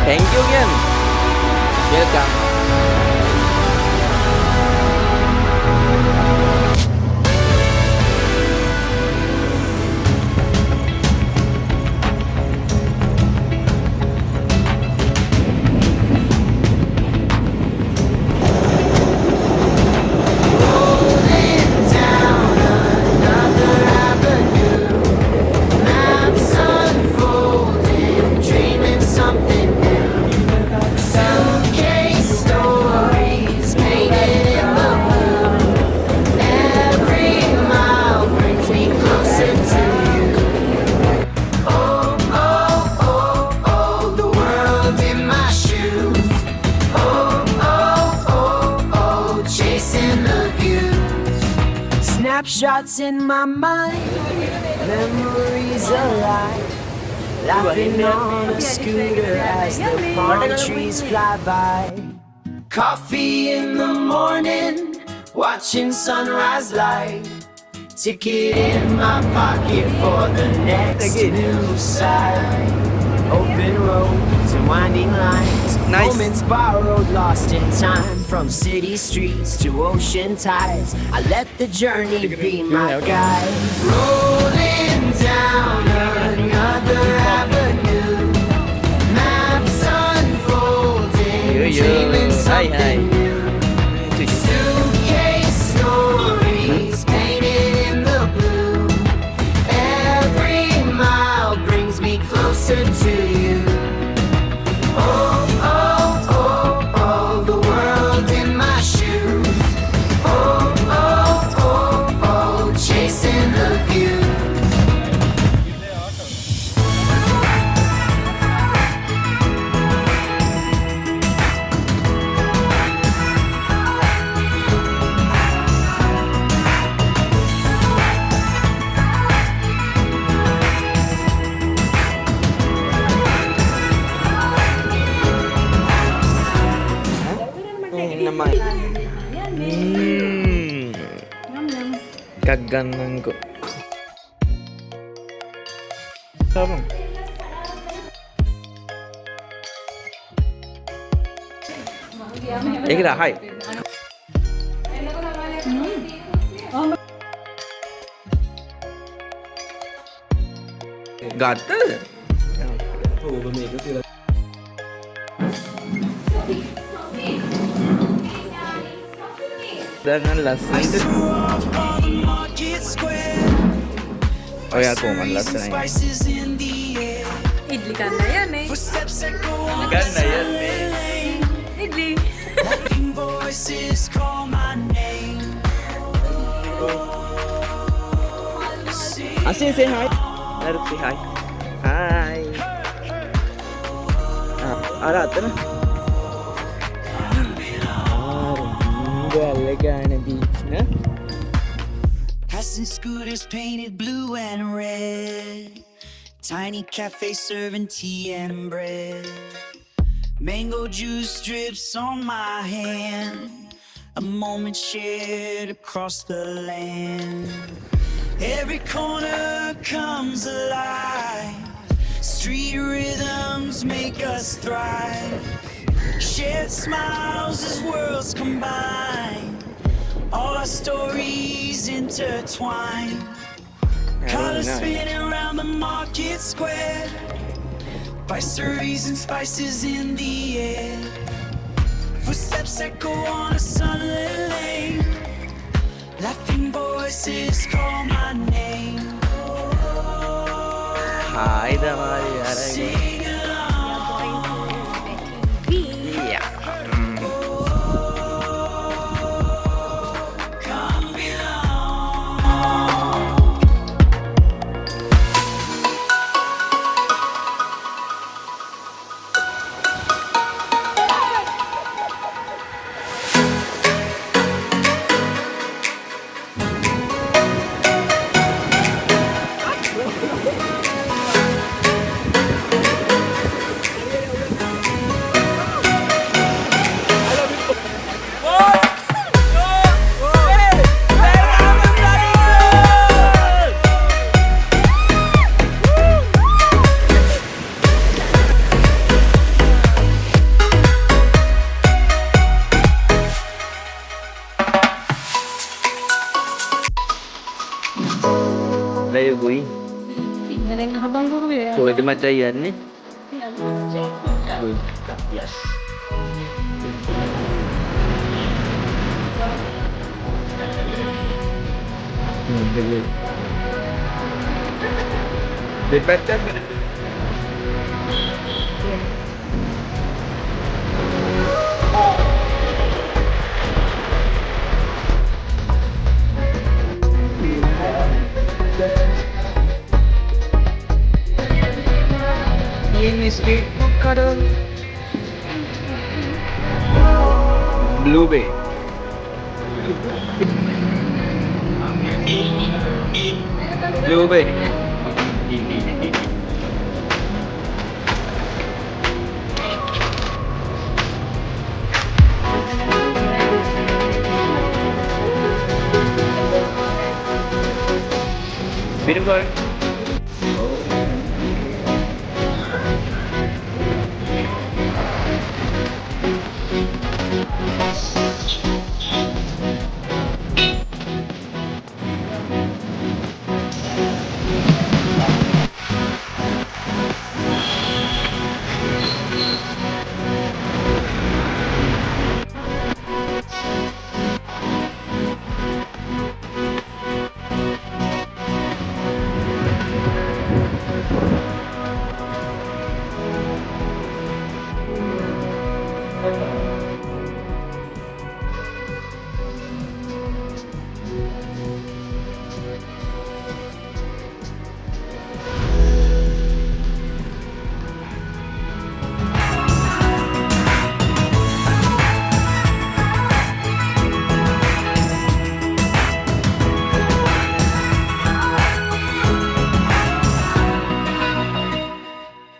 Thank you again. Welcome. Snapshots in my mind, memories alive, laughing on a scooter as the palm trees fly by. Coffee in the morning, watching sunrise light, ticket in my pocket for the next new side. Open roads and winding lines, moments borrowed, lost in time. From city streets to ocean tides, I let the journey be my guide. Rolling down another avenue, maps unfolding, dreaming something new. Suitcase stories painted in the blue. Every mile brings me closer to you. Oh, oh, oh, oh, the world in my shoes. Oh, oh, oh, oh, chasing the view. Naman. Kaganan ko. Sarap. Ekda, hi. Gatal. Dengan lasa itu. Oh ya, kok man lasa na yun. Idli kan na yan eh. Kan na yan eh. Idli. Asin, say hi. Narut say hi. Hi. Ara, ito na. Passing scooters painted blue and red, tiny cafe serving tea and bread, mango juice drips on my hand, a moment shared across the land. Every corner comes alive, street rhythms make us thrive, shared smiles as worlds combine, all our stories intertwine. Colors spinning around the market square, pastries and spices in the air, footsteps echo on a sunlit lane, laughing voices call my name. Hi, damari. Sing along. Yeah. Come belong. Where are you going? කොහෙද මචං යන්නේ? Yes. දෙපැත්තක් in street food cuddle. Blueberry. Blueberry. Beautiful.